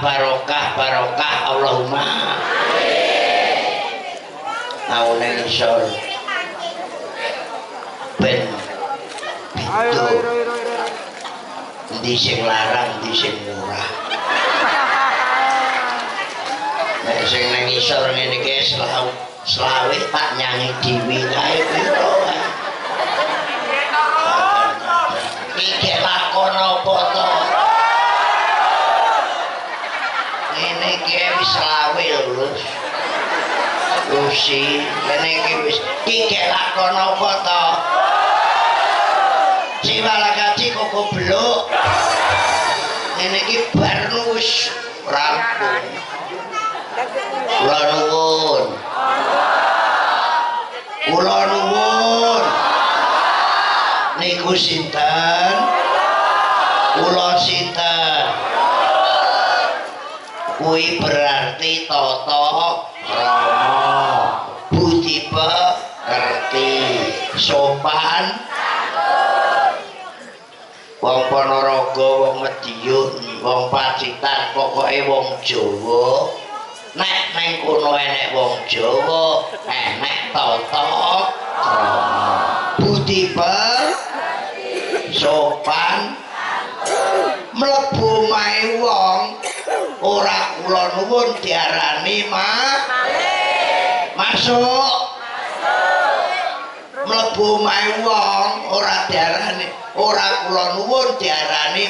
alhamdulillah barokah Allahumma aune ngisor ben itu di sing larang di sing murah nek sing nang ngisor ngene iki selawe tak nyanyi dhewe kae piro iki lakon apa to ngene iki wis selawe lho Lucy ngene iki wis iki lakon apa to Siwalakaji kok blok ngene iki bar wis rampung kula nuwun niku sinten kula sinten kuwi berarti tata krama budi pekerti sopan wong Ponorogo wong Madiun wong Pacitan pokoke wong Jawa nek nang kono enek wong Jawa enek tata krama budi sopan mlebu mae wong ora kula nuwun diarani masuk mlebu mae wong ora diarani ora kula nuwun diarani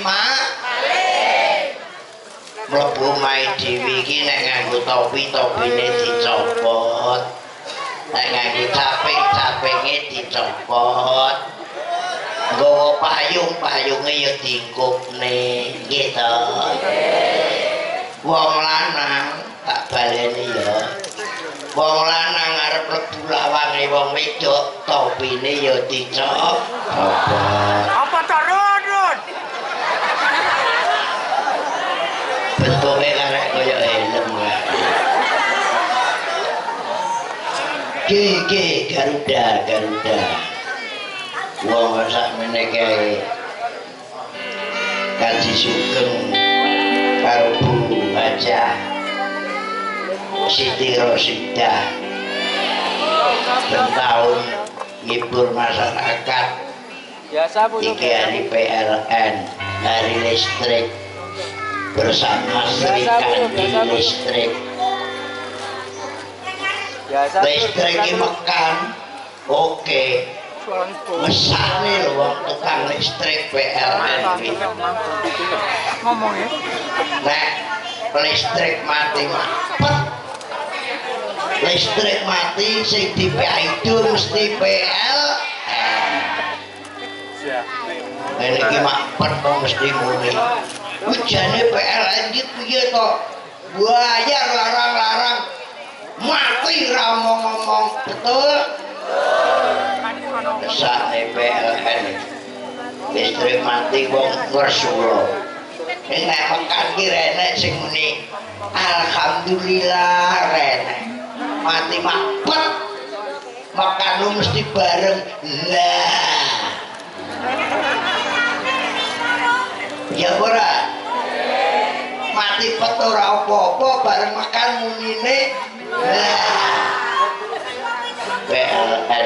mlebu mae dhewe iki nek nganggo topi-topine dicopot nek nganggo caping-capinge dicopot nggawa payung-payunge ya dingkupne gitu wong lanang tak baleni ya wong lanang arep mlebu lawange wong wedok topine ya dicopot apa tarun bentuke karek kaya helm Garuda wong sakmene kae Kaji Sugeng karo Bu Hajah Siti Rosidah bertahun ngibur masyarakat iki hari PLN hari listrik bersama Sri Kandi Listrik listrik ini mekan oke mesane lho wong tukang listrik PLN iki ngomong ya nek listrik mati listrik mati sing dipaido mesti PLN iki mampet kok mesti muni ujane PLN iki piye to bayar larang-larang mati ra ngomong betul sakne PLN listrik mati wong ngersula nek mekan ki rene sing muni alhamdulillah rene mati mampet mekan lu mesti bareng lah ya ora mati pet ora apa-apa bareng mekan munine lah PLN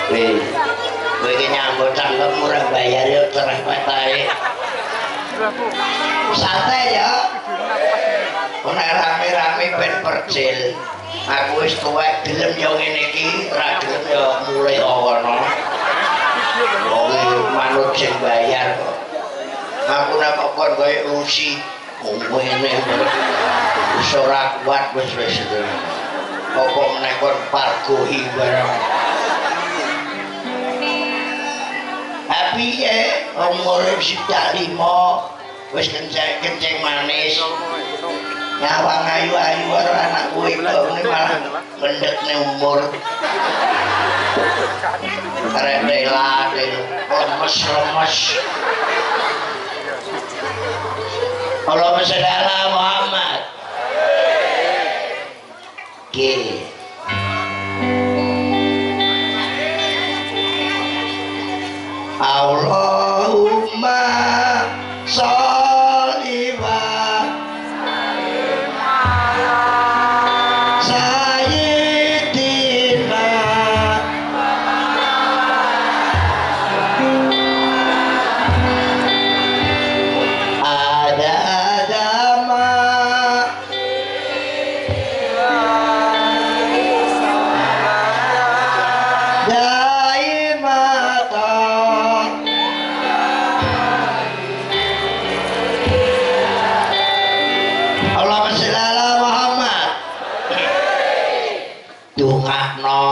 kowe iki nyambut cangkem ora bayar yo terus petahe santai ya ora rame-rame ben percil aku wis tuwek gelem yo ngene iki ora gelem yo mulai ana wong manut sing bayar kok aku nek kok koyo Rusi ngene wis ora kuat wis apa meneh kon pargohi barang piye umur sudah 5 wis kenceng manis nyawang ayu-ayu karo anakku iki ini malah mendekne umur arek lade lemes Allahumma sholli ala Muhammad Allah Allahumma sholli ala Muhammad. Dongakno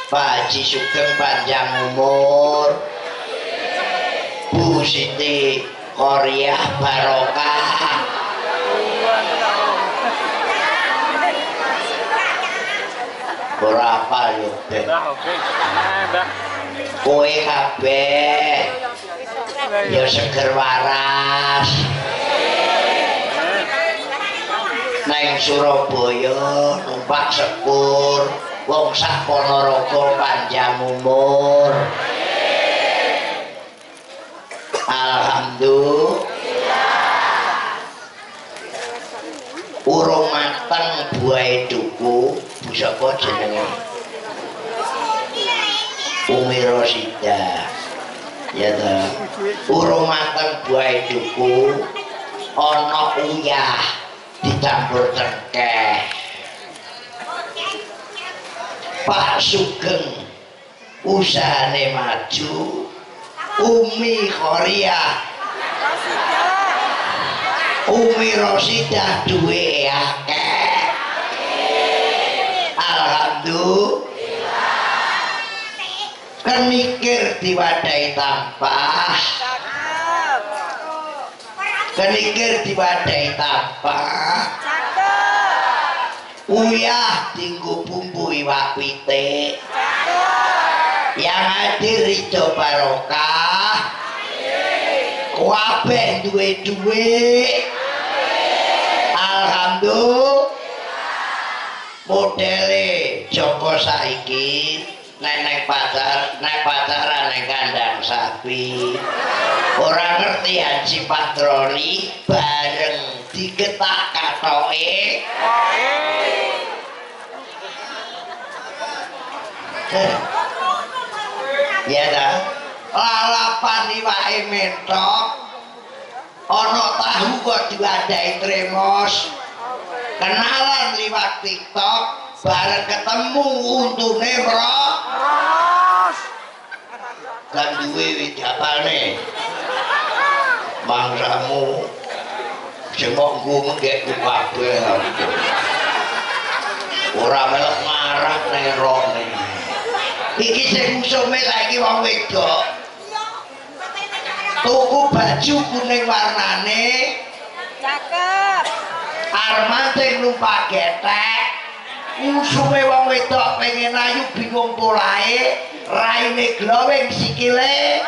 Pak Haji Sugeng panjang umur, Bu Siti Qoriah barokah, ora apa yo Ben. Kowe kabeh ya seger waras. Neng Surabaya numpak sepur, wong sak Ponorogo panjang umur. Alhamdulillah. Urung mateng buahe duku, Bu sapa jenenge? Umi Rosida. Ya ta. Urung mateng buahe duku, ana uyah dicampur cengkeh. Pak Sugeng usahane maju, Umi Qoriah Umi Rosidah duwe akeh. Alhamdulillah. Kenikir diwadahi tampah, kenikir diwadahi tampah, uyah tinggu bumbu iwak pitik, yang hadir Ridho barokah, kabeh duwe-duwe. Alhamdulillah. Modele Joko saiki nek pacaran ning kandang sapi. Ora ngerti Haji Patroni bareng digetak katoke. Ya ta, lalapan iwake mentok, ana tahu kok diwadahi tremos, kenalan liwat TikTok, bareng ketemu untune meros, kan duwe widapane, mangsamu semongku menggekku kabeh, ora melok marah nerone. Iki sing usume saiki wong wedok. Tuku baju kuning warnane. Cakep. Arman sing numpak getek. Usume wong wedok pengen ayu bingung polahe, raine glowing sikile.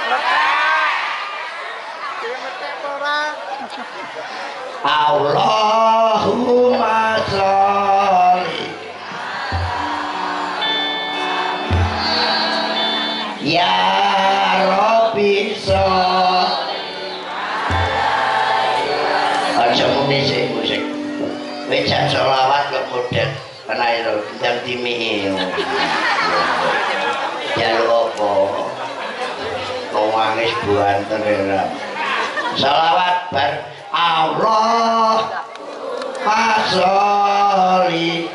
Allahumma sholli ya Rabbi sholli aja musik musik wecah sholawat kok modern karena itu yang dimil jaluk apa ngomongis buan tergeram sholawat bar Allah sholli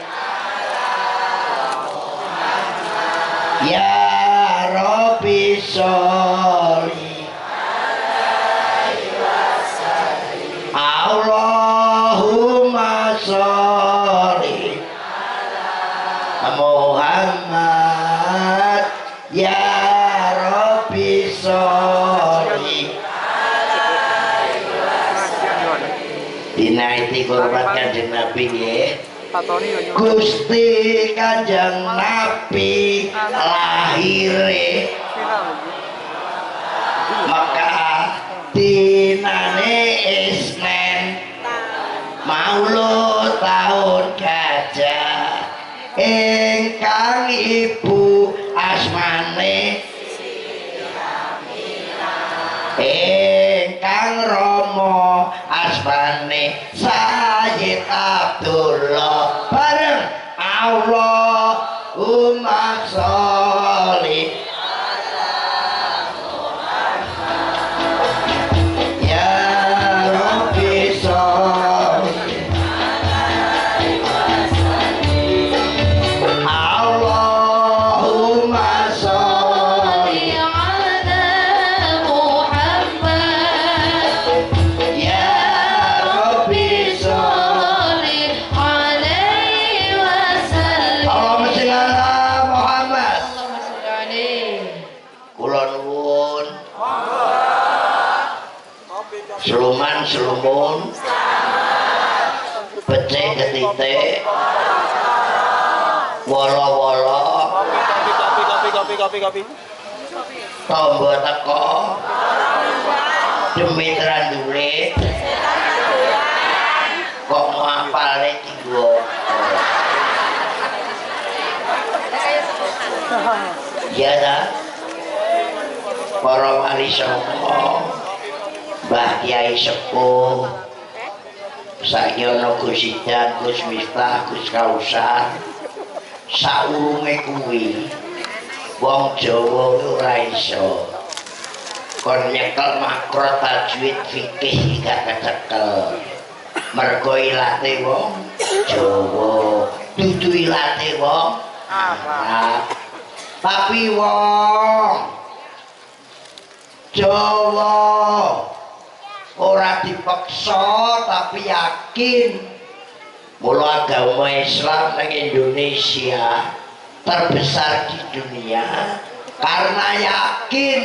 ya Rabbi sholli Allahumma sholli Muhammad ya Rabbi sholli dinaiti korban kanjeng Nabi ya. Gusti Kanjeng Nabi lahire Mekah dinane Isnen Maulud tahun gajah ingkang ibu asmane ingkang Rama asmane Sayyid Abdullah bareng Allahumma sholli ya Rabbi sholli Allahumma sholli ala Muhammad ya Rabbi sholli selumun becik ketitik wolo-wolo kopi tombo teko demi terandulit kok ngapalne dienggo ya ta para wali songo Mbah Kiai Sepuh Sakyono Gus Idan Gus Miftah Gus Kausar saurunge kuwi wong Jawa ora iso kon nyekel makro tajwid fikih gak kecekel mergo ilate wong Jawa dudu ilate wong Arab tapi wong Jawa ora dipaksa tapi yakin mula agama Islam nang Indonesia terbesar di dunia karena yakin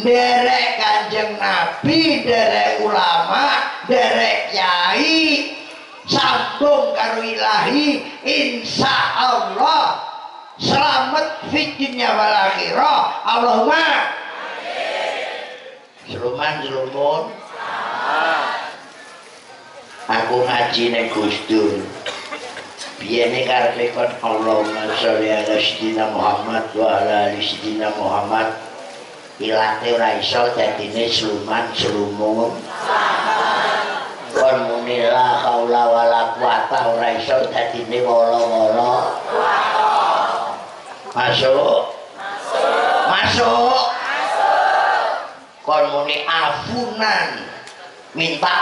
derek Kanjeng Nabi, derek ulama, derek kiai sambung karo ilahi insya Allah selamat fitnya wal akhirah Allahumma seluman aku ngaji ning Gus Dur biyene karepe kon Allahumma sholli ala sayyidina Muhammad wa ala ali sayyidina Muhammad ilate ora iso dadine seluman selumun kon muni la haula wala quwata ora iso dadine wolo-wolo masuk kon muni afunan minta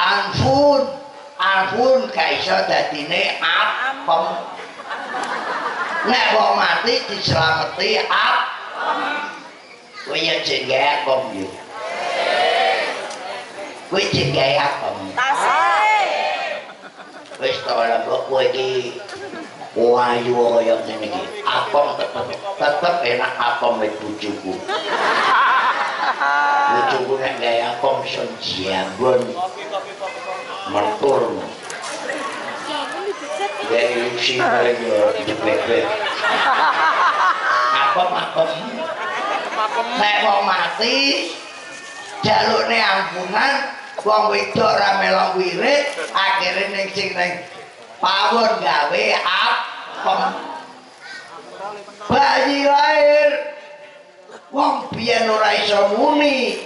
ampun gak iso dadine apem nek wong mati diselameti apem kowe ya jengge apem yo kowe jengge apem wis to lha kok kowe iki wayu kaya ngene iki apem tetep enak apem wis bojoku bojoku nek gawe apem son jambon mentur gawe ilusi paling yo dibebek apem nek wong mati jalukne ampunan wong wedok ra melok wirid akhire ning sing ning pawon gawe apem bayi lahir wong biyen ora iso muni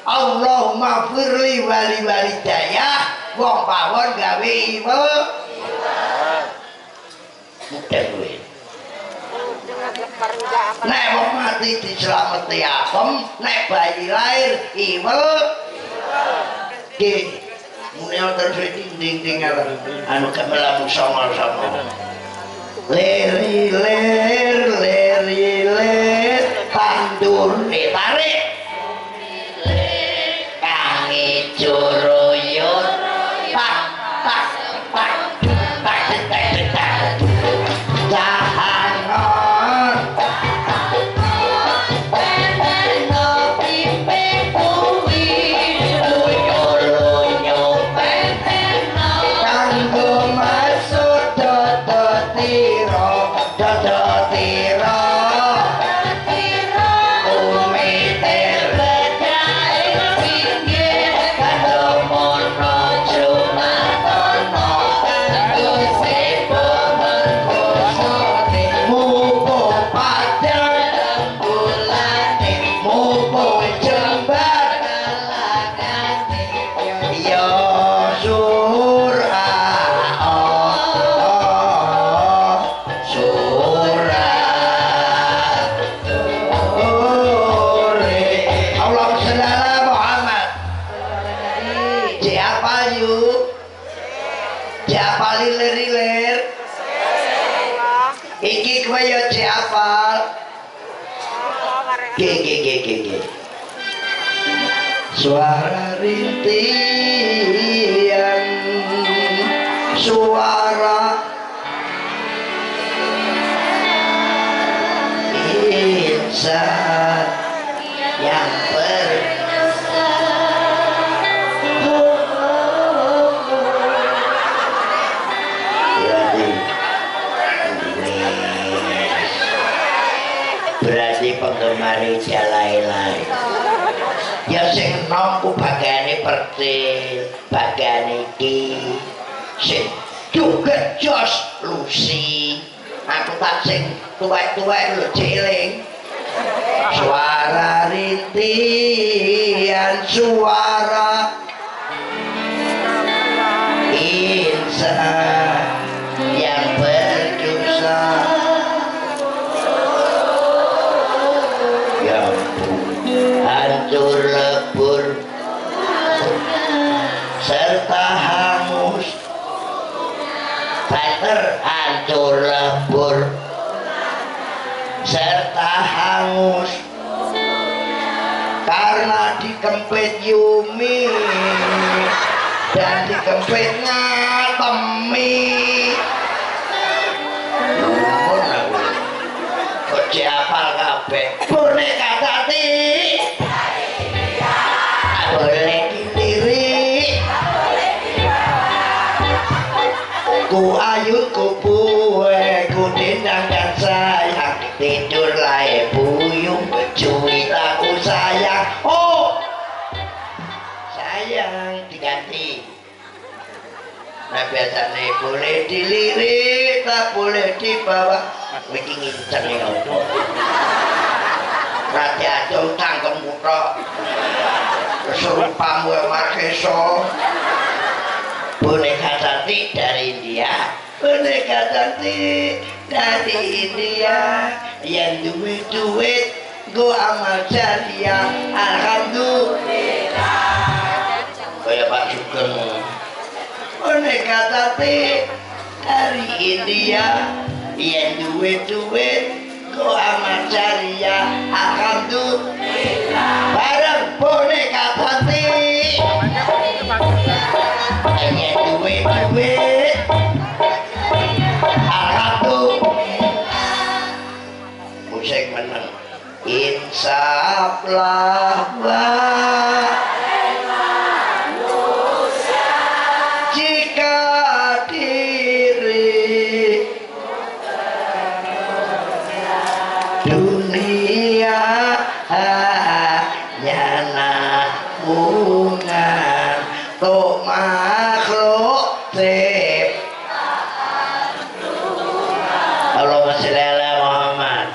Allahumma firli wali walidayah wong pawon gawe ibu mudah kowe nek wong mati dislameti apem nek bayi lahir ibu ki muni terus ding-ding anu kemelamu sama-sama leri tandur tarik kange joroyot tak jahangon kanggo masuk dodo tiro Ge. Suara rintian, suara insan yang berdosa. mari jalai-lai. Ya sing enom ku bagane percil, bagane iki sing juga jos lusi. Aku tak sing tuwek-tuwek lho cilik. Suara rintihan suara insan yang berdosa yang hancur lebur serta hangus hancur lebur serta hangus karena dikempit Yumi dan dikempitnya Temi. Kok apal kabeh boneka tati boleh dilirik ku ayu ku buwe ku dendang dan sayang tidur lae buyung cuita ku sayang. Oh sayang diganti. Nah biasanya boleh dilirik tak boleh dibawa iki nginceng ya Allah. Rati acung cangkem kutok serupamu Markeso. Boneka cantik dari India, boneka cantik dari India, yang duit go amal jariah, alhamdulillah. Kayak Pak Sugeng. Boneka cantik dari India, yang duit go amal jariah, alhamdulillah. Bareng boneka cantik. Hanya duit alhamdulillah. Musik menang insaflah manusia jika diri dunia hanya namungan tok makhluk tip. Allahumma sholli ala Muhammad.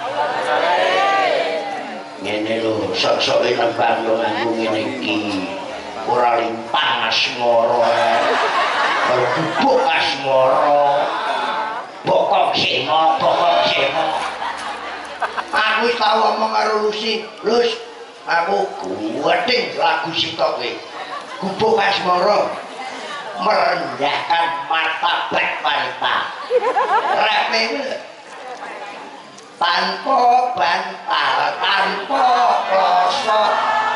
Ngene lho, sok-sok nembang yo nganggo ngene iki. Ora lintang asmara. Ora bubuk asmara. Bokok sema. Aku wis tau ngomong karo Lucy, Lus, aku kuweting lagu sitok kowe. Gubuk asmara merendahkan martabat wanita. Repe tanpa bantal, tanpa kloso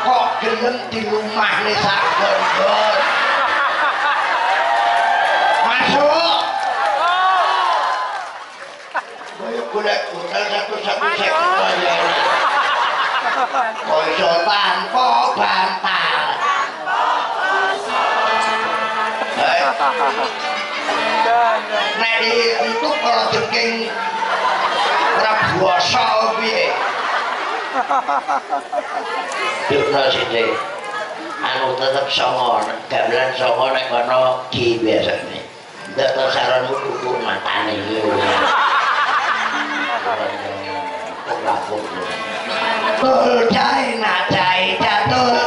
kok gelem dilumahne sak gondol. Masuk. Koyo golek hotel satu-satu sektor ya. Koyo tanpa bantal. Nek untuk kalau jengking rabuasa piye? Dukno sithik. Anu tetep songo, gamelan songo nek kono ki biasane. Ndak to saranmu kuku matane iki. Tul jai na jai jatul.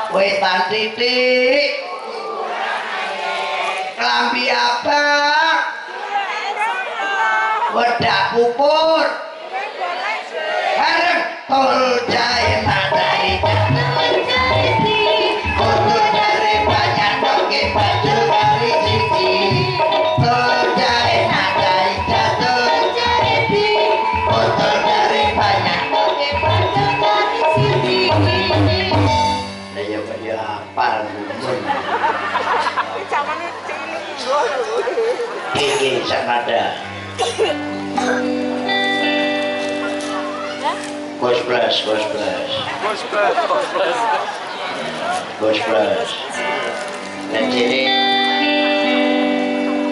Wetan titik kelambi abang wedak pupur bareng tol jahe matahari kotor dari banyak doke baju dari sisi tol jahe matahari jatuh kotor dari banyak doke baju dari sisi. Apal gumun gigi sanada Bos plus. Dan jadi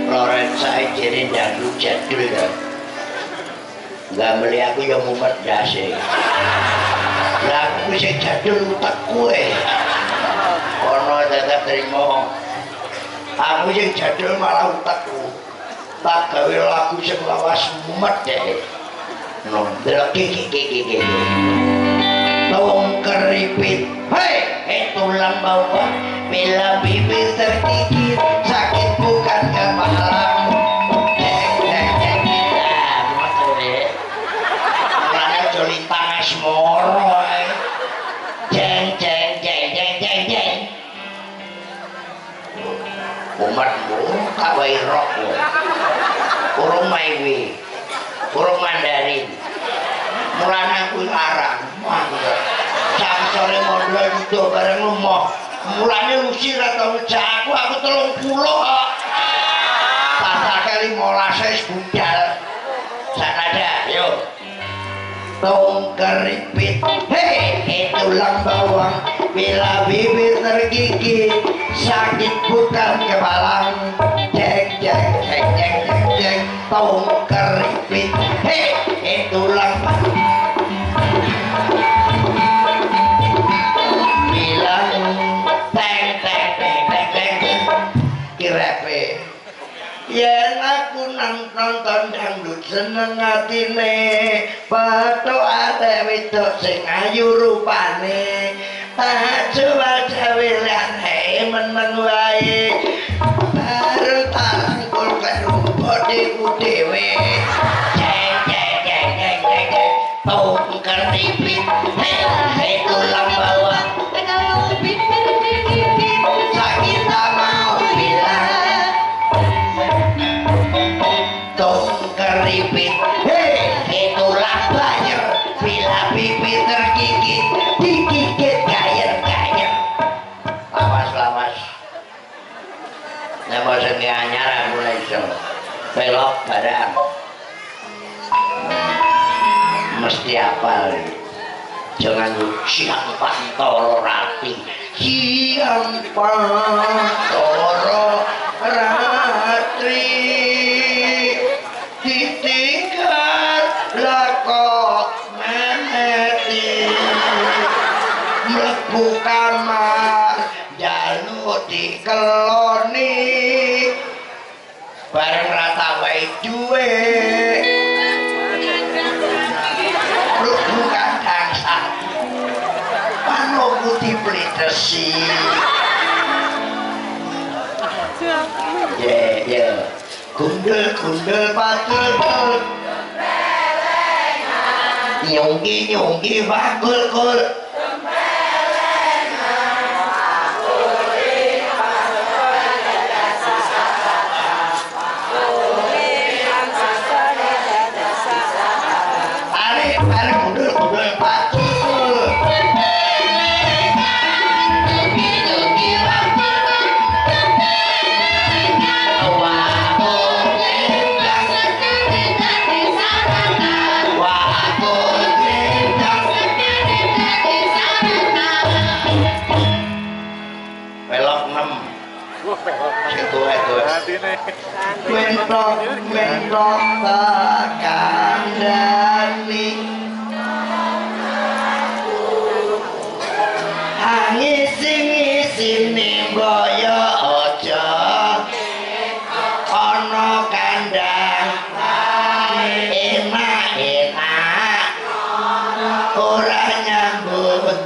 Lorenza jadi dangdut jadul kan. Gak beli aku yang mumet dasi. Lah aku bisa jadul utak kue. Kono tetap terima. Aku yang jadul malah utakku. Tak gawe lagu sing lawas mumet deh. No, gigi. Tong keripit, hei, tulang bawah, bila bibir tergigit, sakit bukan kepalamu. Jeng, motor deh. Mulanya joli tangas moro, jeng. Umatmu kawai rok, urung maiwi, urung mandarin. Mulanya aku larang, jam sore modal itu bareng lumah. Mulanya usir atau ucap aku 30 kok. Pasal kali 15 budal. Sanada, yuk. Tong keripit, hei, tulang bawang, bila bibir tergigit, sakit bukan kepala. Jeng, tong keripit, hei, tulang bawang. Kirepe yen aku nonton dangdut seneng atine patok ate wedok sing ayu rupane jual jawilane meneng wae baru tarangkul kerumput diku dhewe jeng tong keripit hei tulang bawang sakit mau bilang tong keripit hei tulang banyer bila bibir tergigit digigit gayer lawas nama seni anyar aku iso belok barang mesti apal jangan siang pantoro rati siang pantoro ratri ditinggal lako meneti mlebu kamar jaluk dikeloni bareng rata wae duwe bukan dangsa panoku dipletesi gundel patul nyonggi bakul mentok kandhani ngisi-ngisine boyo aja ana kandhang enak ora nyambut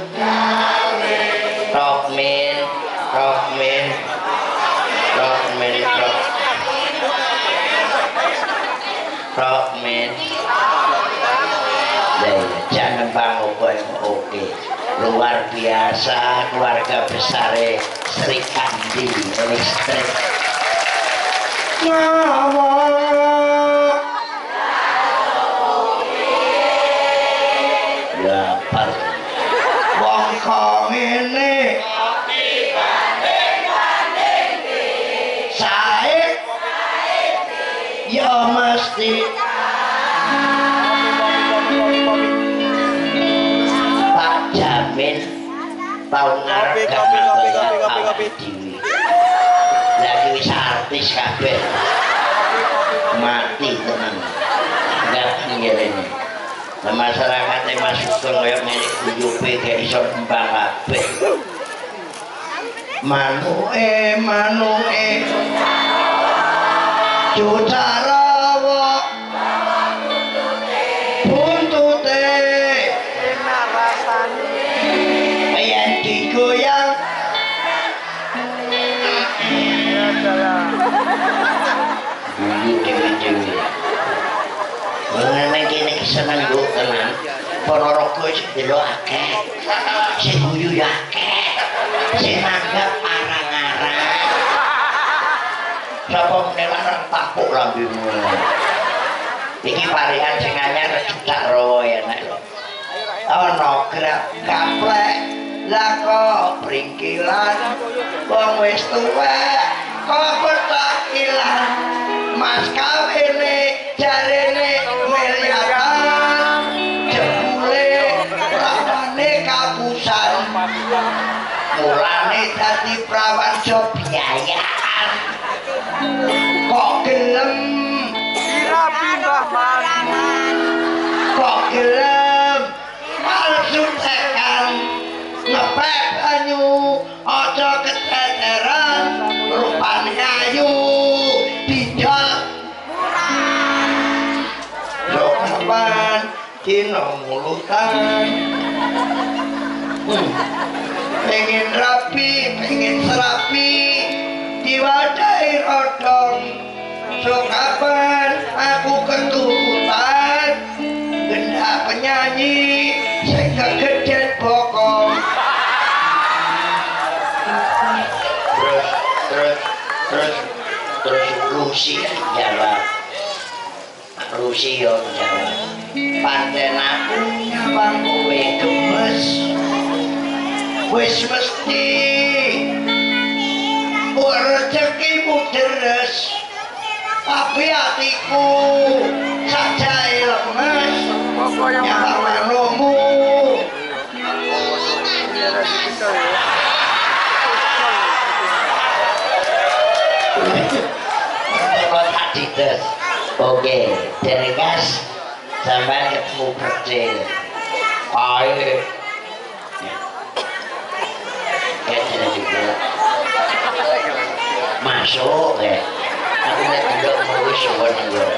Rokmin jangan bangun oke luar biasa keluarga besar Sri Kandi listrik lapar wong kok ngene sae ya mesti Tahun ngarep Kopi. lagi wis artis kabeh mati tenan enggak ngirene nah masyarakatnya masuk ke kaya ngene kuyupe gak iso kembang kabeh manuke Jutarawa buntute Enak rasane. yen digoyang guyu dewe-dewe mengenai kini seneng gue tenang Ponorogo sih delok akeh sing guyu ya akeh sing nanggap arang-arang sapa menelan tapuk lambemu iki varian sing anyar jutak rawa enak lho ana gerak kaplek lah kok pringkilan wong wis tuwek kok petakilan mas kawene jarene miliaran jebule rawane kapusan mulane dadi prawan jo biayaan kok gelem Rapi Mbah Man. kok gelem palsu tekan ngepek banyu aja keteteran rupane ayu dijak sok kapan dina mulutan pengen rapi pengen serapi diwadahi rodong sok kapan aku keturutan benda penyanyi sing kegedet bokong terus Rusi jawab Rusi yo jawab panten aku nyawang kowe gemes wis mesti rezekimu deres tapi hatiku saja lemes nyawang manumu oke, dari gas sampai ketemu percil ayo ya juga masuk ya aku lihat tidak mau sebuah negara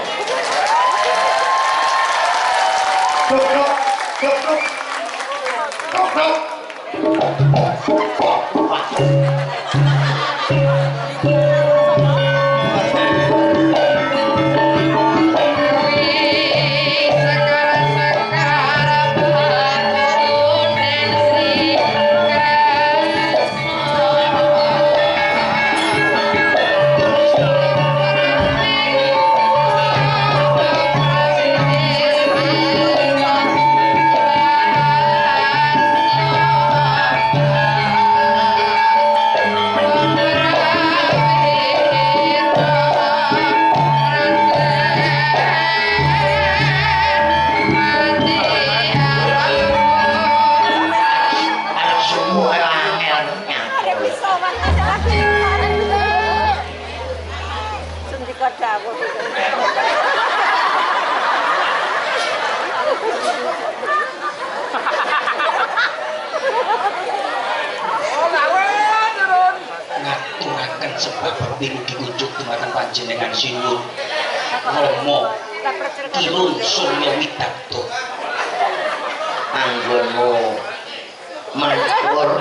ngaturaken sebab berbing diujuk dumateng panjenengan Sinuwun Rama Kirun Surya Widarta anggonmu matur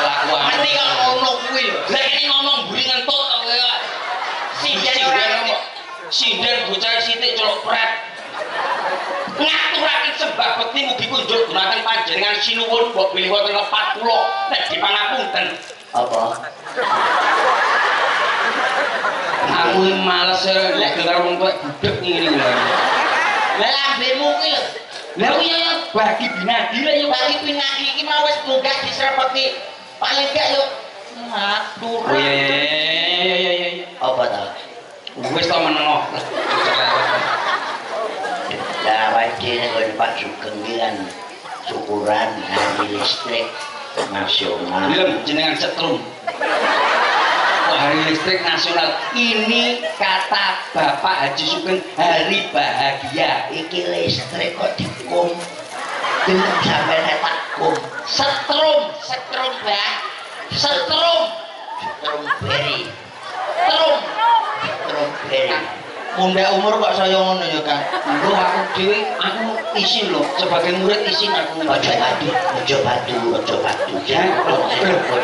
lakuan mesti kok ngono kuwi lho lha iki ngomong mburi ngentuk to kowe sinden bocah sithik celuk pret ngaturaken sembah bekti mugi kunjuk dumateng panjenengan Sinuwun mbok bilih wonten lepat kula nek dipangapunten apa aku males lek dengar wong tuwek budhek ngene lho lha lambemu kuwi lho lha kuwi ya bagi binadi lho ya bagi binadi iki mau wis munggah disrepeti paling gak yo matur iya apa ta wis to menengo lah wajine kok Pak Sugeng iki kan syukuran hari listrik nasional. Film jenengan setrum. Hari listrik nasional ini kata Bapak Haji Sugeng hari bahagia. Iki listrik kok dikum belum sampai netak kum Setrum Mbak. Setrum beri beri. Munda umur kok saya ngono ya Kang. Lho aku dhewe aku isin lho sebagai murid isin aku ojo batu ya.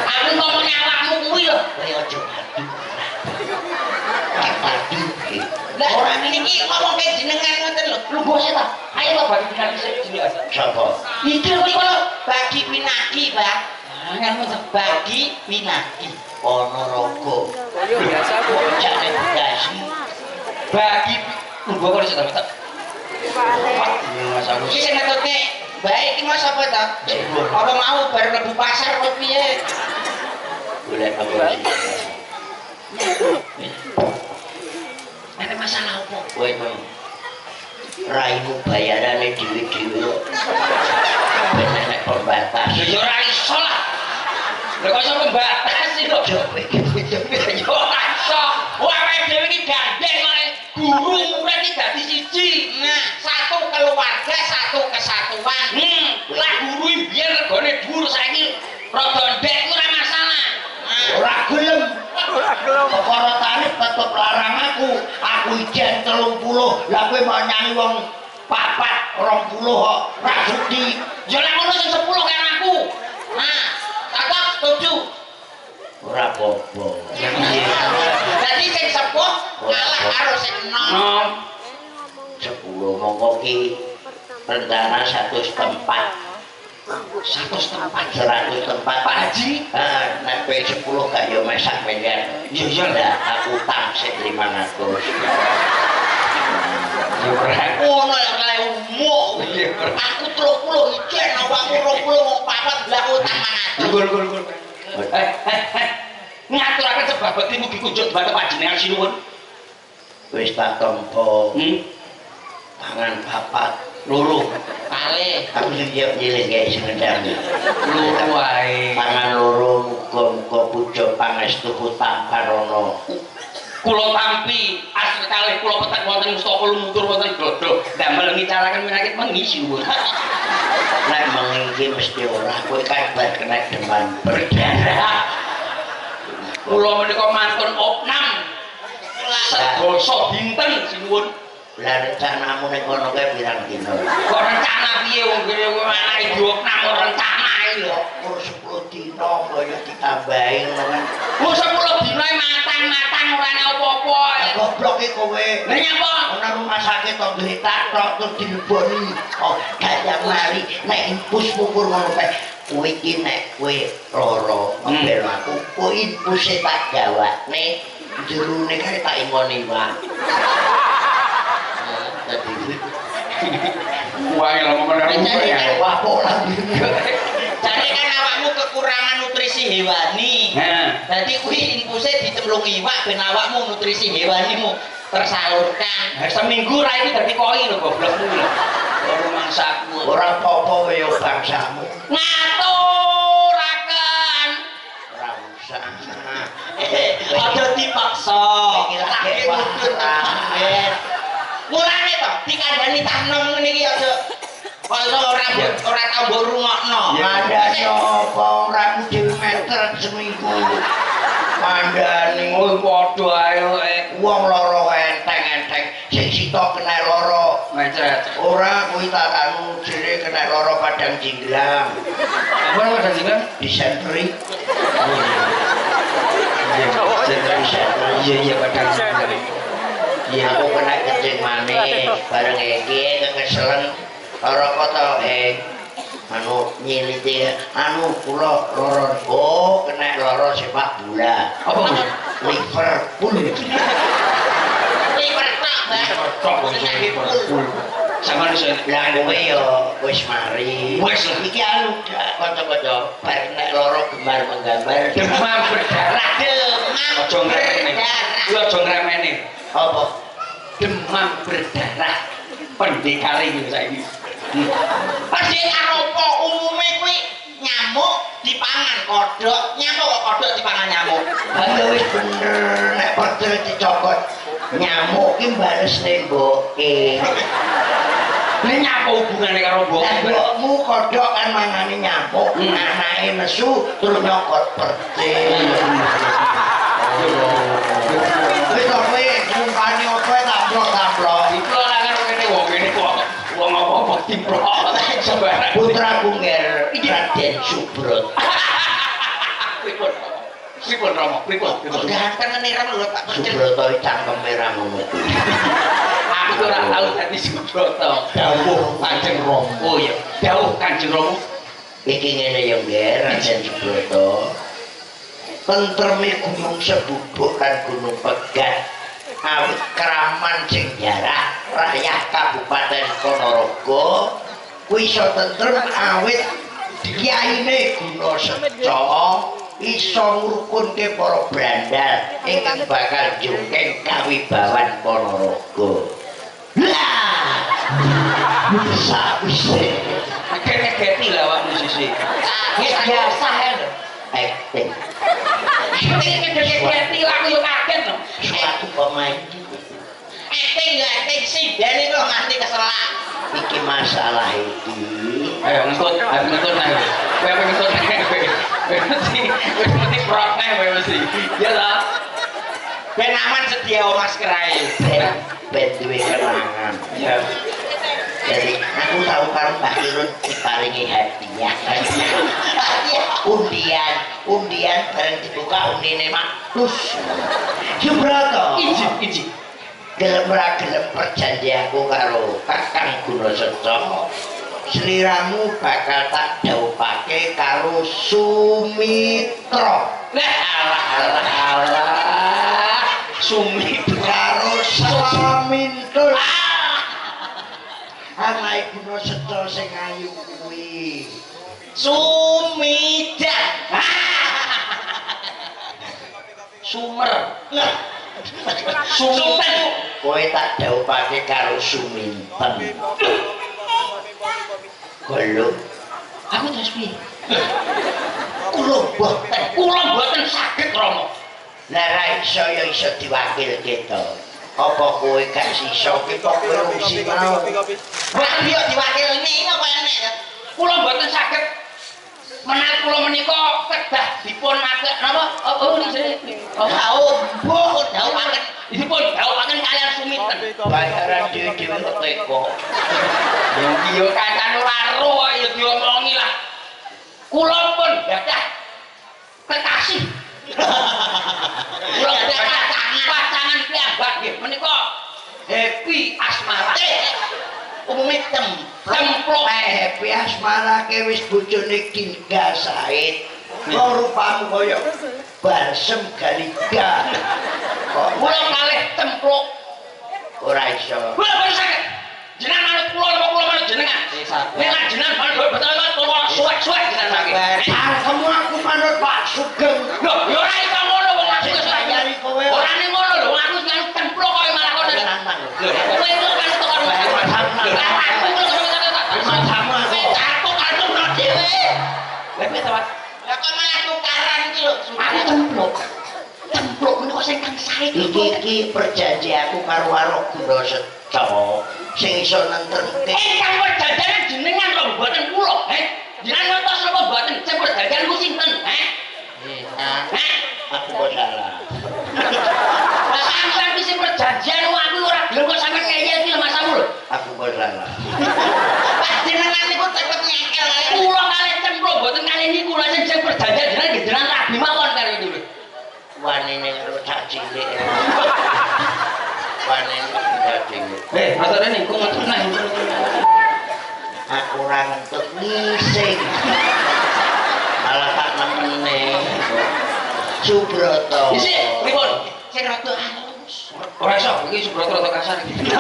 Aku ngomongnya awakmu kuwi lho. ojo batu Lah orang ini ki ngomong kayak jenengan ngoten lho. Lu bose ta? Ayo Pak bagi pinaki sini. sapa Iki lho bagi pinaki, Pak. Kan bagi pinaki. Ponorogo Koyo biasa Bu. jane dasi Bagi lu kok iso ta? Iki sing ngetutne baik iki mau sapa ta? Apa mau bar mlebu pasar kok piye? golek apa Ada masalah apa? kowe raimu bayarane dhewe-dhewe ben nek pembatas Ya ora iso lah. Lha kok iso pembatas sih lho. yo Yo ora iso. Wah, awake dhewe iki gandeng oleh guru murid iki dadi siji. Nah, satu keluarga, satu kesatuan. Lah guru iki biyen regane dhuwur saiki rada ndek ku ora masalah. ora gelem Ora gelem. perkara tarif tetep larang aku ijen 30 lah kowe mau nyanyi wong 4 20 kok ra sudi Ya lek ngono sing 10 kan aku. Nah, cocok setuju. ora apa-apa Dadi sing sepuh kalah karo sing enom. 10 mongko ki rencana 100 tempat 100 tempat Pak Haji. nek kowe 10 gak yo mesak miliar Iya iya lah aku utang sik 500 Ya ora. ngono ya kae umuk aku 30 ijen awakmu 20 wong 4 lah utang mangan Gol. Ngaturaken sebab bekti mugi kunjuk dhumateng panjenengan sinuwun. wis tak tampa tangan papat loro Kalih aku sing nyilih kae sing ngendang loro wae. tangan loro muga-muga pucuk pangestuku tamparana Kula tampi asli kalih kula petak wonten mustaka lumutur wonten glodho. Damel ngicaraken penyakit mengi sinuwun. nek mengiki mesti ora kowe kan bar kena demam berdarah Kula menika mantun opnam. Sedasa dinten sinuwun. lah rencanamu ning kono kae pirang dina Kok rencana piye wong kene anake diopnam rencana iki lho. umur 10 dina kaya ditambahi ngono kan Wong 10 dina matang-matang ora ana apa-apa. goblok iki kowe Lah nyapa? ana rumah sakit to gletak tok terus dileboni oh gak mari nek impus pupur ngono kae kowe iki nek kowe lara ngembel aku kowe impus tak gawane jerone kae tak ingoni wae dadi Wah, lha ngomong ya wapo lah Jadi kan awakmu kekurangan nutrisi hewani. Jadi kuwi infuse dicemplung iwak ben awakmu nutrisi hewanimu tersalurkan. Seminggu ra iki dadi koi lho goblokmu lho. Ora mangsakmu. ora apa-apa kaya bangsamu Ngaturaken. ora usah Aja dipaksa. Lagi mundur Mulane to dikandani tanom ngene iki aja kaya ora tau mbok rungokno. mandani apa ora dhewe meter seminggu mandani Oh padha ae wong lara enteng-enteng sing sita kena lara mencret. ora kuwi tak anu jere kena lara padang jinglang Apa ada jenengan? disentri Iya padahal. iya aku kena kencing manis bareng iki kekeselen lara kota anu nyiliti anu kula lara oh kena lara sepak bola Apa Mas? Liverpool Liver tok, Liverpool. Sama iso lah kowe yo wis mari Wis lah. iki anu kanca-kanca bar nek lara gemar menggambar demam berdarah. Aja ngremeni. Kuwi aja ngremeni. apa Demam berdarah. Pendekare iki saiki. Pasti aropo umume kuwi nyamuk dipangan kodhok, nyamuk kok kodhok dipangan nyamuk. Ya wis bener nek percil dicokot nyamuk ki bales nemboke. Nek nyapa hubungane karo mbok? Lah mbokmu kodhok kan mangane nyamuk, anake nesu terus nyokot percil. Wis kok kowe ngumpani opo taplok-taplok. Diplok lah karo kene wong kene kok wong apa-apa diplok sembarang. Putra Bungger Raden Subroto. Pripun Rama? Pripun? Ganteng nira lho Pak Percil. Subroto iki cangkeme ra ngono kuwi. Aku ora tau dadi Subroto. Dawuh Kanjeng Rama. Oh iya, dawuh Kanjeng Rama. Iki ngene ya Ngger Raden Subroto. Tentreme Gunung Sebubuk lan Gunung Pegat. Awit Kraman sing jarak rakyat Kabupaten Ponorogo kuwi iso tentrem awit kiyaine Guna Seca iso ngrukunke para brandal ingkang bakal jungkeng kawibawan Ponorogo. Lah sawise Geti lah awakmu sisi. biasa lho acting Geti lah aku yo kaget lho. suatu pemain Acting ya acting sih, dari kok nganti keselak. iki masalah iki Ayo ngikut ayo. Kowe apa ngikut mesti protne kowe mesti. Ya ta. Ben aman sedia masker ae. ben duwe kenangan. Ya. Jadi aku tahu karo Mbak Irun diparingi hadiah. Undian bareng dibuka undine maktus. Subroto. Iji. Gelem ra gelem perjanjianku karo Kakang Guna Seca. Sliramu bakal tak dhawuhake karo Sumitra. Alah. Sumitra karo Samintul. Anake Guna Seca sing ayu kuwi. Sumidan. Sumer. Suminten. Kowe tak dhawuhake karo Suminten. Golo. Aku terus piye? Kula mboten saged Rama. Lah ra iso ya iso diwakilke to. Apa kowe gak iso ki kok kowe wis sinau. Wah yo diwakilne kok enek. Kula mboten saged menawi kula menika kedah dipun matur napa? Oh niki. Dawuhaken. Dipun dawuhaken kalian Suminten. Bayaran dhewe-dhewe kok teko. Yo kancane ora ro ya diomongi lah. Kula pun gadah kekasih. Kula gadah pasangan piyambak nggih menika Happy Asmara. Umumnya templok Happy Asmara ke wis bojone Gilga Said. Kok rupamu kaya balsem galiga. Kok kula kalih templok ora iso. kula boten saged. Jenengan manut kula napa kula manut jenengan? Nek jenengan manut betul-betul kula suwek-suwek jenengan mangke. Kamu aku manut Pak Sugeng. Lho, yo ora iso ngono wong aku wis Nyari kowe. ora ning ngono lho, wong aku wis manut templok kok malah kono. Nantang. Lho, kowe itu kan tekan templok menika sing kang sae Iki perjanjianku karo Warok Guna Seca sing iso nentremke. kang perjanjian jenengan kok mboten kula, jenengan ngertos napa mboten sing perjanjian ku sinten, Aku kok salah. Lah sampeyan iki sing perjanjian aku ora gelem kok sampeyan ngeyel iki Mas Samuel. Aku kok salah. Pas jenengan niku cepet nyekel kula kalih templok mboten kalih niku lha sing perjanjian jenengan nggih jenengan rabi mawon karo niku. Wanine karo cak cilik. Wanine cak cilik. Matane niku ngoten nah. Aku ora ngentut ngising. Malah tak nemene. Subroto. Isi, pripun? Sing rada halus. Ora iso, iki Subroto rada kasar iki.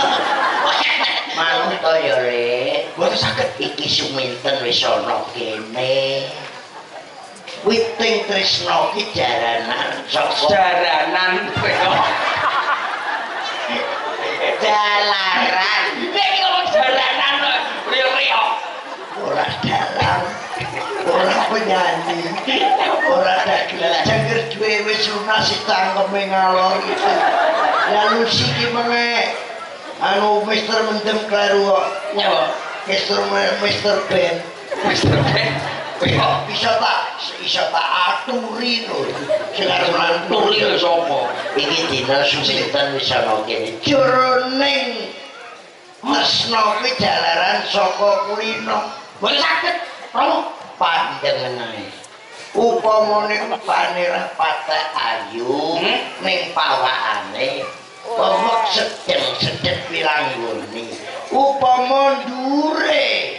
Manut to ya, Rek. Mboten saged. Iki Suminten wis ana kene. Witing tresna ki jaranan saka Jaranan jalaran. Nek iki ngomong jaranan, riyo-riyo ya. Ora dalang. Ora penyanyi. Ora dagelan cengker duwe wis lunas cangkeme ngalor gitu. Lalu siki meneh anu Mister Mendem kleru kok. Nyawa. Mister Ben. Mister Ben. Bisa tak aturi lho. Sing arep Turi lho sapa? iki dina Suminten wis ana kene. Jroning tresna kuwi jalaran saka kulino. Mboten saged. Romo Panjenengan upamane upane patek ayu ning pawakane wong sedeng pilanggone upama ndure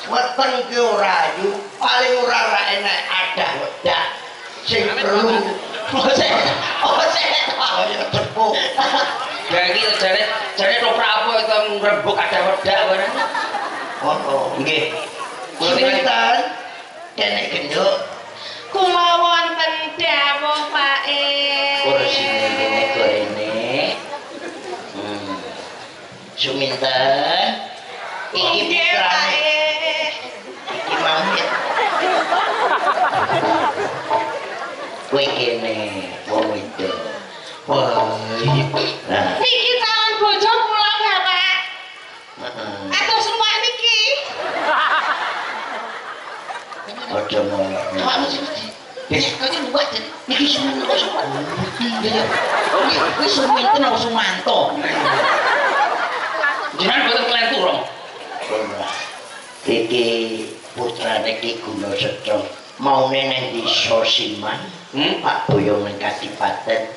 weteng ki ora ayu paling ora ra enek adah wedak sing perlu kaya tepuk Jadi jare toprak apa itu ngrembug ada wedak barang. oh nggih Suminten kene genduk Kula wonten dawuh Pak E. kursine kene gorene Suminten iki putrane iki mamit kowe kene wong itu wah nah Niki calon bojo kula Bapak. Atur semua niki. aja ngono Awakmu sing wis kaya luwat niki Suminten kok sok. Wis Suminten apa Sumanto. Jenengan boten kelentu, Rom. ora iki putrane Ki Gunasetro maune nang desa Siman Pak Boyo ning Kadipaten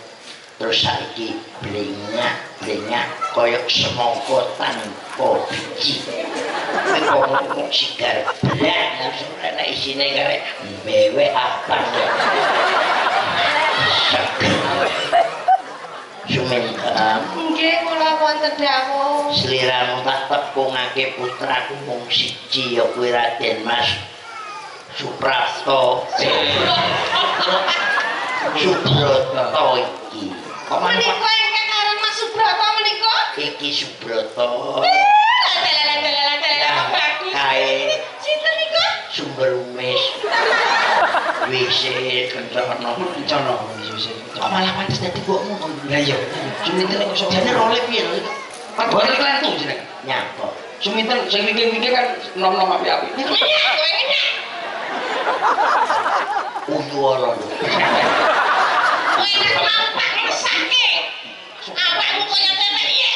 terus saiki blenyak koyok semangka tanpa biji kok sigar blek ora isine karek bewe apa Suminten Nggih kula wonten dawuh. sliramu tak tepungake putraku mung siji ya kuwi Raden Mas Suprapto Subroto iki kok Menika ingkang aran Mas Subroto menika. iki Subroto Bagus. kae Sinten niku? sumber umis wis kencono Kok malah pantes dadi mbokmu. Lah iya. Suminten kok sok jane role piye lho iki? Pak boten kelentu jenengan. nyapa Suminten sing mikir-mikir kan nom-nom api-api. Minyak, kowe minyak. uyuwara Kowe nek nampak mesake. Awakmu kaya temen iki.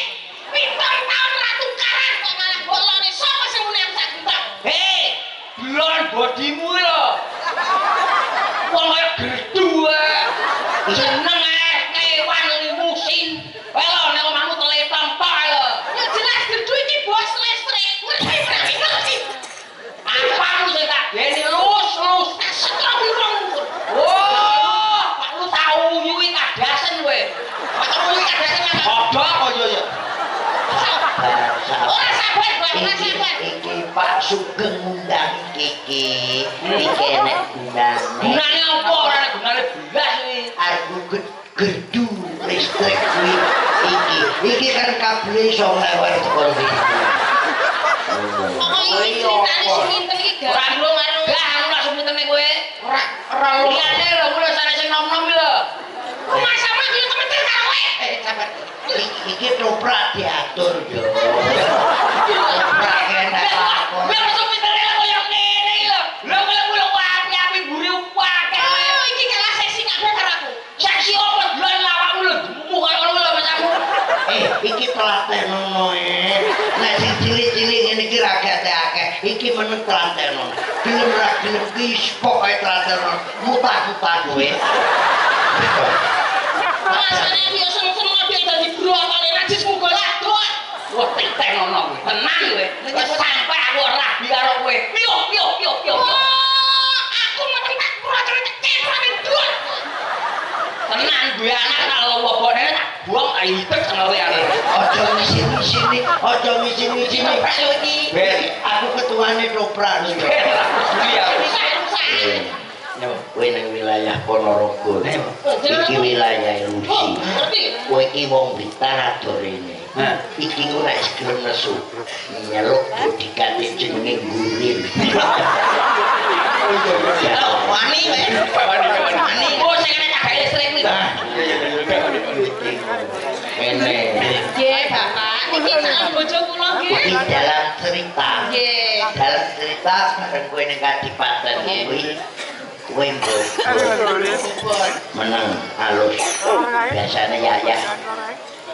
7 taun ra tukaran kok malah bolone sapa sing muni sak gendang. Hei, belon bodimu lho. Wong kaya gerdu ae. Seneng ae kewan limusin. Wae lho nek omahmu teletong tok ae lho. Ya jelas gerdu iki bos listrik. Ngerti. Apamu sing tak geni lus. Setro birong. Oh, Pak lu tau nyuwi kadasen kowe. Pak nyuwi kadasen nang godhok kaya ya. Ora sabar, Pak, ora sabar. iki Pak Sugeng ngundang iki enek gunane Gunane apa ora ana gunane blas iki. aku gerdu listrik kuwi iki kan kabel iso lewat kok iki Pokoke iki critane Suminten iki Ora gak lu gak ora sumitene kowe. Ora liyane lho mulo sare sing nom-nom lho. masa mah yo temen karo kowe. Sabar. iki toprak diatur yo toprak enak lakon Biar sumitene lho koyo ngene iki lho. Lho mulo api-api mburi akeh. Oh, iki kalah seksi kabeh karo aku. Saksi apa dolan lawakmu lho jemu kaya ngono lho macamu. iki telatenono nek sing cilik-cilik ngene iki ragate akeh iki meneng telatenono gelem ra gelem ki pokoke telatenono mutah-mutah kowe Masane yo seneng-seneng dia dadi brotone najis muga ladok. Wah, tenono kowe. Tenan kowe. Wis sampe aku rabi karo kowe. Piyo. Oh, aku mesti tak brotone cekek ning dua. Tenan duwe anak kalau bobone tak buang ayo hidup sama kowe aku. aja ngisi-ngisini aja ngisi-ngisini ben aku ketuane toprak lho kowe nang wilayah Ponorogo iki wilayah Lusi kowe iki wong Blitar atur rene iki ku nek gelem nesu nyeluk diganti jenenge gurin. Wani wae. Wani. Oh sing ana cagak listrik kuwi. Ini Nggih, Bapak. Niki sak bojo kula nggih. di dalam cerita. Nggih. Dalam cerita bareng kowe ning Kadipaten kuwi kowe mbok menang halus. Biasane ya.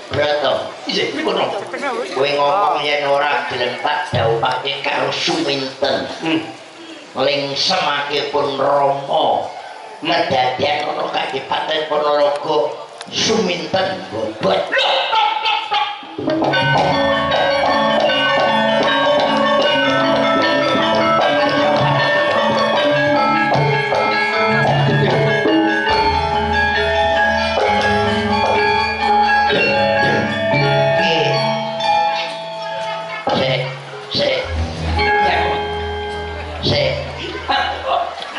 Broto. Iya, iki kono. Kowe ngomong yen ora gelem tak dawuhake karo Suminten. Ling semake pun Rama. Medadyan ana Kadipaten Ponorogo Suminten bobot.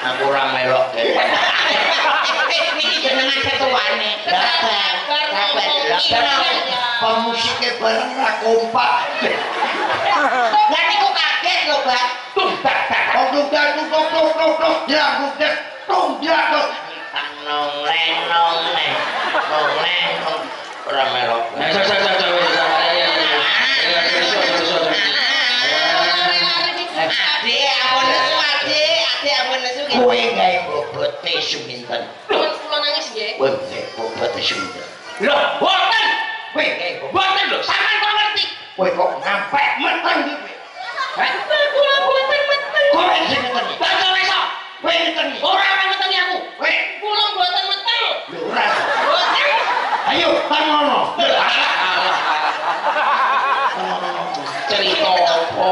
Aku ora melok. Niki jenengan ketuane. Pemusiknya bareng ra kompak. Lah niku kaget lho, Bang. Nong leng. Ora melok. Adik ampun nesu. Kowe gawe bobote Suminten. Kula nangis nggih. Kowe gawe bobote Suminten. Loh, boten. Kowe gawe bobote. Boten lho, sampean kok ngerti. Kowe kok ngampek meteng iki. Kula boten meten. Kowe sing ngerti. Bangsa iso. Kowe ngerti. Ora ngerti aku. Kowe Kula boten meten. lho ora. Boten. Ayo tangono. Cerita apa?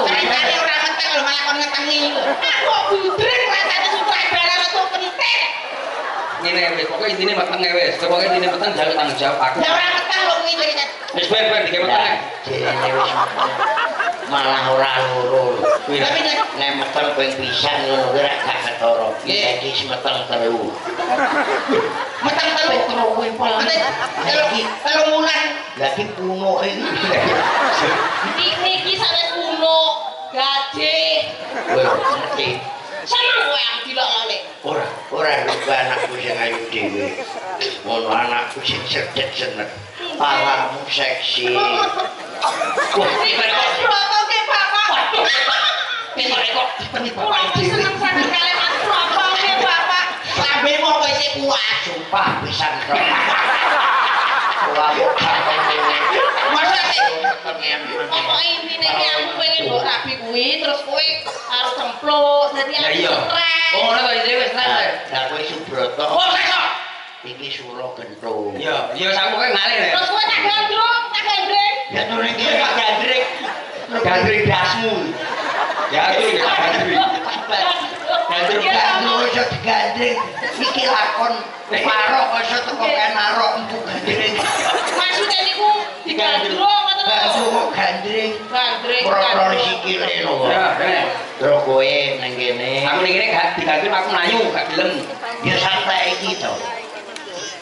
Ceritane ora meten lho malah kon ngetengi lho. Aku budrek rasane sutradara metu penting. Ngene wis, pokoke intine meteng wis. Pokoke intine meteng jaga tanggung jawab aku. Lah ora meten lho kuwi ceritane. Wis ben dikek meteng. Jene wis malah ora loro. Tapi Nek meteng ping pisan ngono kuwi ra gak ketara. Iki wis meteng telu. meten telu. Kowe pola. Telu wulan. Lagi kuno iki. Niki sanes kuno. Gadih. Kowe ngerti. Seneng kowe aku dilokone. Ora lupa anakku sing ayu dhewe. Ngono anakku sing cerdet seneng. Awakmu seksi. Niki foto ke Bapak. Piye kok penipu Kula seneng sangat kalian Mas foto ke Bapak. Lambemu kok isih kuat, sumpah pisan kok. Wae Masa sih? pengen. Pokoknya intinya ini aku pengen mbok rapi kuwi terus kowe harus templok dadi Ya iya. Oh, ngono to iki wis tenan. Lah kowe Subroto. Oh, iso. Iki suro gentung. Iya, iya sak pokoke ngalih ya. Terus kowe tak gandrung, tak gandreng. Ya turun iki Pak Gandrik. Gandrik dasmu. Ya aku ya gandri. Gandrik dasmu iso digandring. Iki lakon parok kok iso teko kenarok empuk gandring. Maksudnya niku digandrung ngoten lho. Gandrung kok gandring. Gandreng. Pro-pro sikile lho. Ya, bener. Terus kowe nang kene. Aku ning kene gak diganti aku mlayu, gak gelem. Ya santai iki to.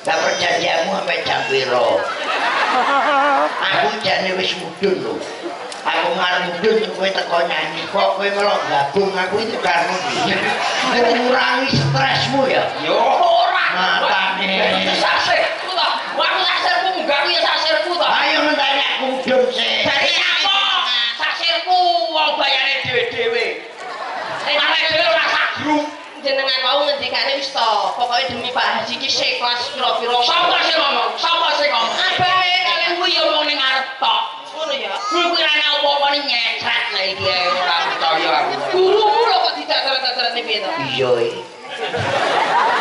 Lah perjanjianmu sampai jam piro? Aku jane wis mudhun lho. Aku ngarep mudhun kowe teko nyanyi kok kowe melok gabung aku itu karena ngurangi stresmu ya. Yo ora. Matane. Sasirku to. Aku sasirku munggah kuwi sasirku to. Ayo ngenteni aku mudhun sih. Dadi apa? Sasirku wong bayane dhewe-dhewe. Nek dhewe ora sagru. Jenengan mau ngendikane wis to. Pokoke demi Pak Haji ki ikhlas pira-pira. Sapa sing ngomong? Sapa sing ngomong? Abahe kalian Kuwi yo wong ning arep tok. ngono ya. Kuwi ana apa-apa ning nyecret lah iki ae ora percaya aku. Gurumu lho kok didadar-dadarane piye to? Iya iki.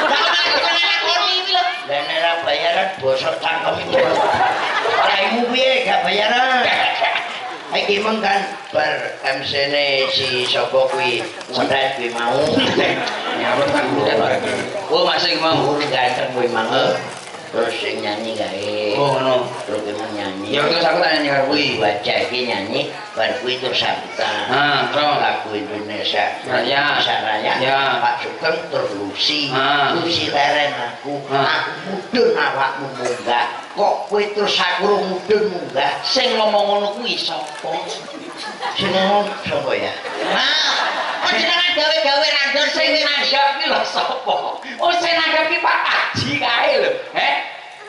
Lah aku kan lakoni iki lho. Lah nek ora bayaran bosok cangkem itu. Raimu piye gak bayaran? Iki meng kan bar MC-ne si sapa kuwi Sendrat kuwi mau. Ya apa kan. Oh masih mau. Ganteng kuwi mang. terus sing nyanyi kae. Oh ngono. Terus nyanyi. Ya terus aku tak nyanyi karo kuwi. Baca iki nyanyi, bar kuwi terus sambutan. Terus Lagu Indonesia Raya. Raya. Ya. Pak Sugeng terus Lucy. Lucy leren aku. Aku mudhun awakmu munggah. Kok kowe terus aku mudhun munggah? sing ngomong ngono kuwi sapa? Sing ngomong sapa ya? Panjenengan gawe-gawe randon Sing nanggap ki lho sapa? Oh sing nanggap ki Pak Haji kae lho.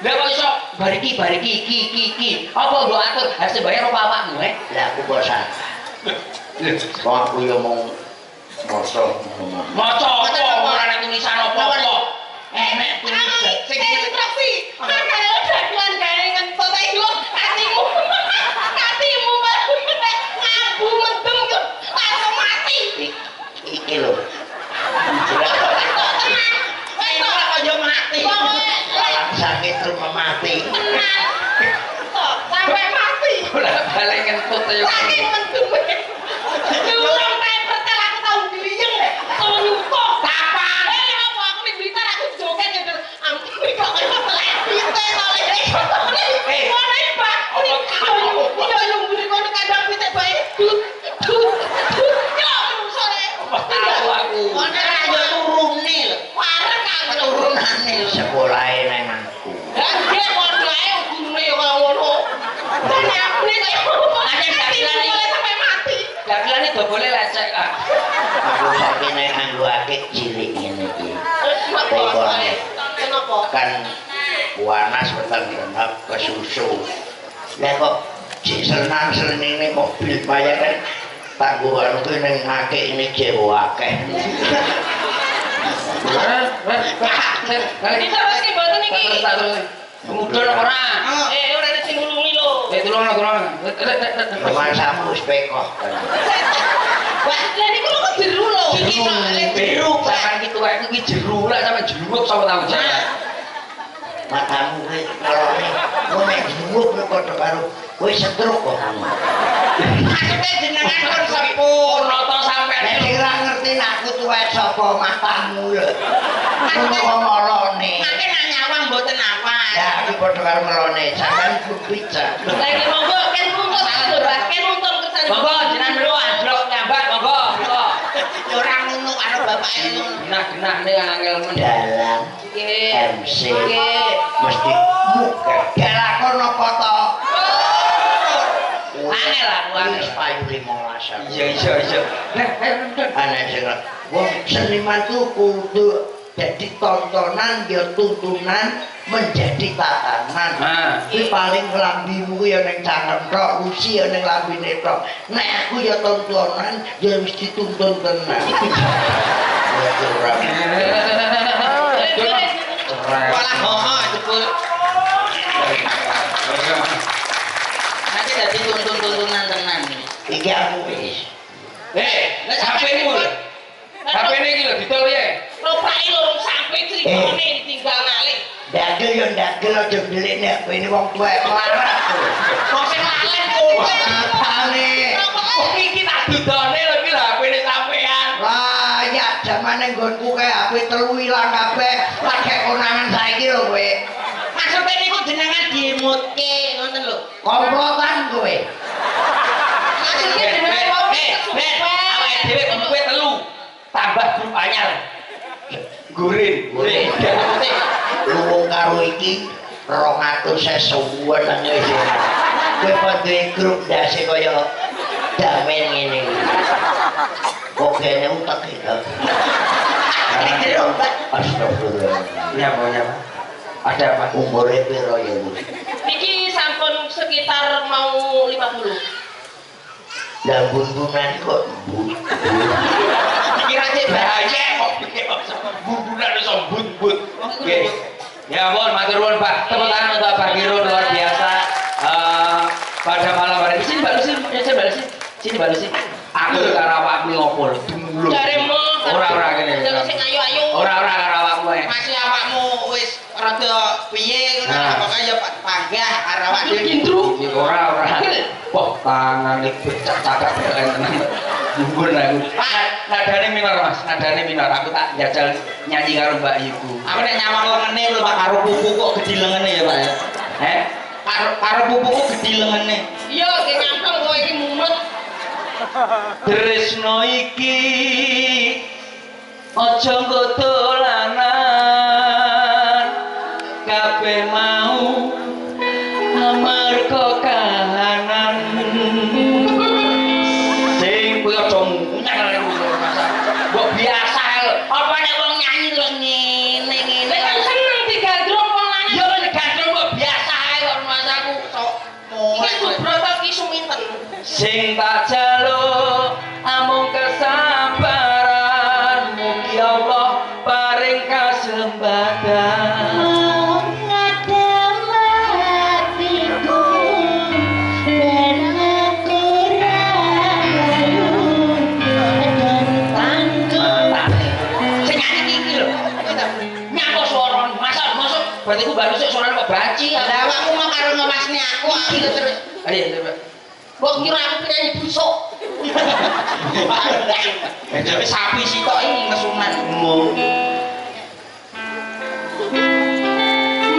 Lah kok iso bariki iki. Apa mbok atur hasil bayar apa awakmu Lah aku kok salah. Kok aku yo mong maca. Maca apa ora ana tulisan apa-apa. Nek tulisan sing Trofi, ana dagelan gawe ngentot iki lho, atimu. Atimu ngabu mendem yo langsung mati. Iki lho. Ini ora kaya mati. Alam sakit terus mati. Sampai mati. Ora balik ngentut ya. Saking mendem. Nyulang kae pertel aku tau gliyeng lek. Tau nyutok. Kapan? Apa aku ning Blitar aku joget ya. Ampun kok kaya televisi to lek. Ngono iki Pak. Yo yo mburi kono kandang pitik bae. Yo sore. Tahu aku. Ono ra yo turune lho. Parek aku Turunane sekolahe nang aku. Lah nggih padha ae gurune yo kaya ngono. Dan aku nek ada dagelan iki sampai mati. Dagelane dobole lecek ah. Aku saiki nek nganggo akeh cilik ngene iki. Kenapa? Kan panas weteng genep kesusu. Lah kok cik senang-senine mobil bayar kan tanggungan kuwi ning akeh ini jewa akeh. Ini terus ki mboten iki. Mudhun ora? Ora ada sing ngulungi lho. Tulung. Masamu wis pekoh. Wah, lha niku kok jeru lho. Iki Biru sampean ki tuwek iki jeru lah sampe jeruk sapa tau jare. Matamu kuwi kalone kowe nek jenguk kok karo kowe setruk kok. Maksudnya jenengan kon sepur. Nata sampean Nek ora ngerti nek aku tuwek sapa matamu lho. Aku kok ngolone. Mangke nak nyawang mboten awan. Ya iki padha karo ngelone, sampean kudu bijak. Lah iki monggo ken nuntut ken nuntut kesan. Monggo jenengan melu anjlok nyambat monggo. Ya ora ngono karo bapake ngono. Genah-genahne angel men. Dalam Nggih. MC mesti muka kelakon apa to? Angel lah Wis payu 15. Iya. Ana sing wong seniman ku kudu jadi tontonan ya tuntunan menjadi tatanan. Kuwi paling lambimu ya ning cangkem tok, usi ya ning lambine tok. Nek aku ya tontonan ya wis dituntun tenan. Ya ora. Walah hoho jebul. Nanti dadi tuntun-tuntunan tenan. Iki aku wis. Lah HP ini mul. HP ini iki lho ditol ya. Lopake lho sampe crikone ditinggal ngalih. Dagel yo dagel aja beli nek ini wong tuwek melarat. Kok sing lalen kowe. Apane? Oh iki tak dudone lho iki lho HP ini sampean. Lah ya zamane nggonku kae HP telu ilang kabeh. Pakai konangan saiki lho kowe. Maksudnya niku jenengan diemutke ngoten lho. Komplotan kowe. Maksudnya jenengan wong awake dhewe kowe telu tambah grup anyar. Gurin. Lu wong karo iki 200 sesuwen nang wis. Kowe padha grup dase kaya damen ngene iki. Kok kene utek iki. Astagfirullah. Nyapa. Ada apa? Umure piro ya, Bu? Niki sampun sekitar mau 50. Lah bumbunan kok Kira cek bahaya kok. Bumbulan iso but-but. Nggih. Ya ampun, matur nuwun Pak. Tepuk tangan untuk Pak Kirun luar biasa. Pada malam hari ini sini Mbak Lucy, sini Mbak Lucy. Aku karo awakmu ngopo lho, dumulung. Jaremu Ora kene. Terus sing ayu-ayu. Ora karo awakmu ae. Masih awakmu wis rada piye ngono pokoke ya panggah karo awak dhewe. Kindru. Ora. Wah, tangane becak cakap keren tenan. Dumbul aku. Pak, nadane minor Mas, nadane minor. Aku tak jajal nyanyi karo Mbak Ibu. Aku nek nyawang lengene lho Pak karo pupu kok gedhi lengene ya Pak ya. Karo pupuku gedhi lengene. Iya, ge nyamplung kowe iki mumut. Tresno iki aja nggo dolanan. Kabeh mau amarga kahanan. Sing kuwi aja munyang lek mbok biasa lho. Apa nek wong nyanyi lho ngene-ngene. Nek seneng digandrung wong lanang. Ya nek gandrung kok biasa ae kok Mas aku sok Iki Subroto ki suminten. sing tak jaluk amung kesabaran mugi Allah paring kasembatan. Sing nyanyi iki lho. Nyapa swara masuk berarti ku baru sik suarane kok banci. Lah awakmu mah karo ngewasne aku iki terus. Ayo coba. Mbok kira aku penyanyi busuk. Tapi sapi sitok iki nesunan.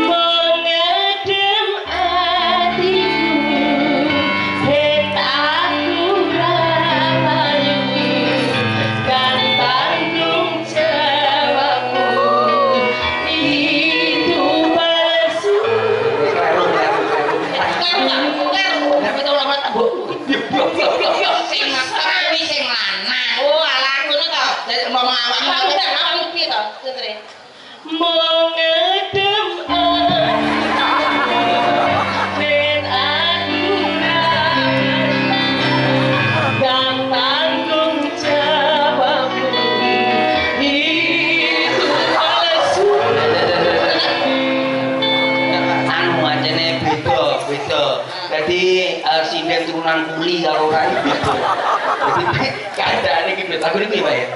Mengadem hatiku, hetaku rapayu, dan tanggung jawabku itu palsu. Sing lanang. Oh, alah ngono to. Ngomong awakmu piye to? Setre. Mengadem ben aku dan tanggung jawabku itu palsu. Anu anjene beda. Dadi sinden turunan kuli karo ora beda. Dadi keadaane iki beda. Aku niku ya, Pak ya.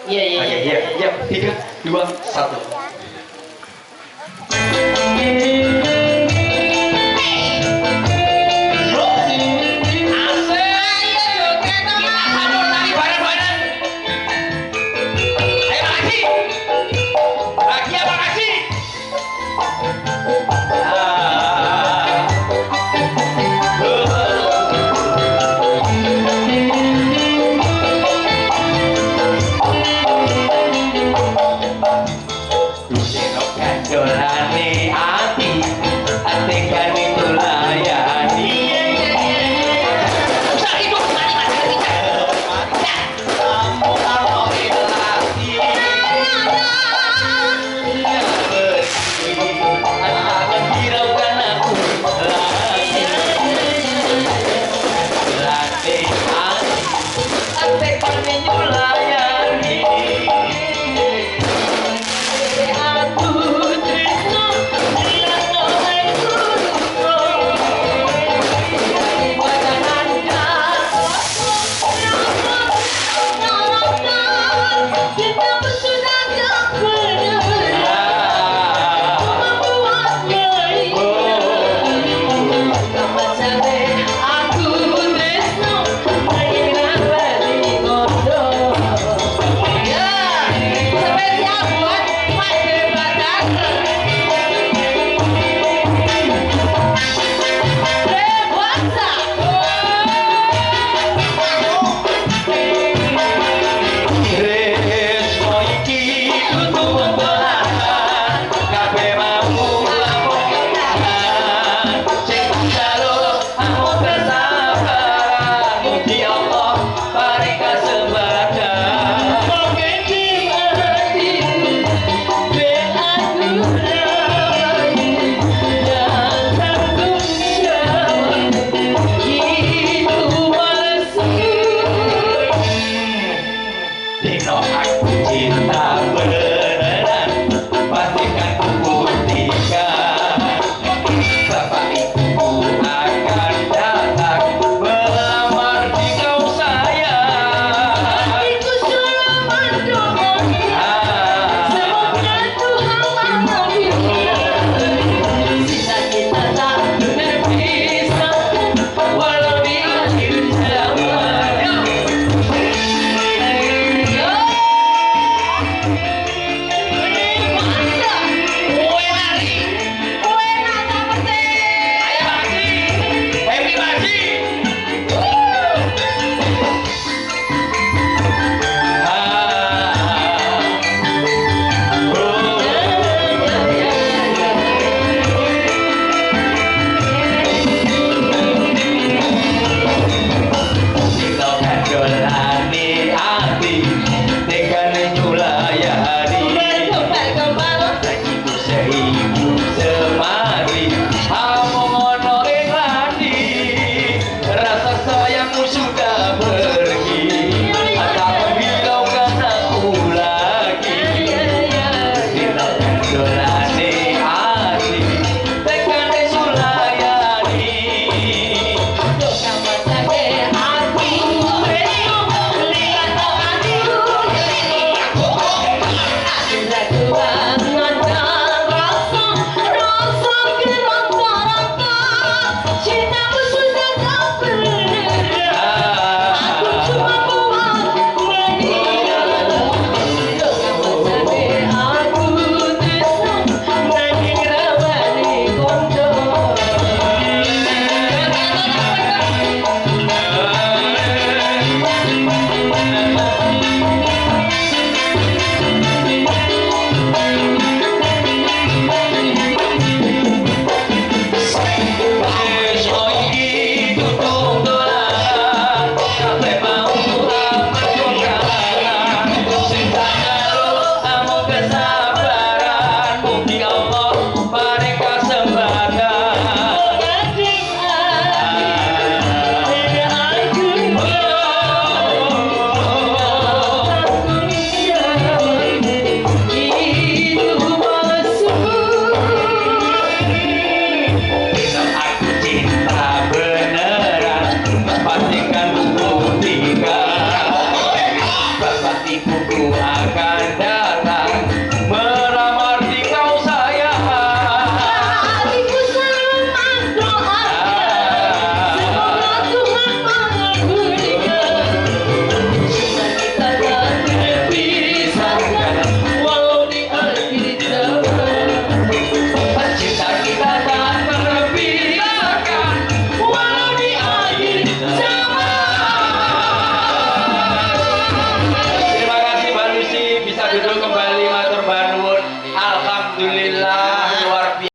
Iya. Iya. 3 2 1.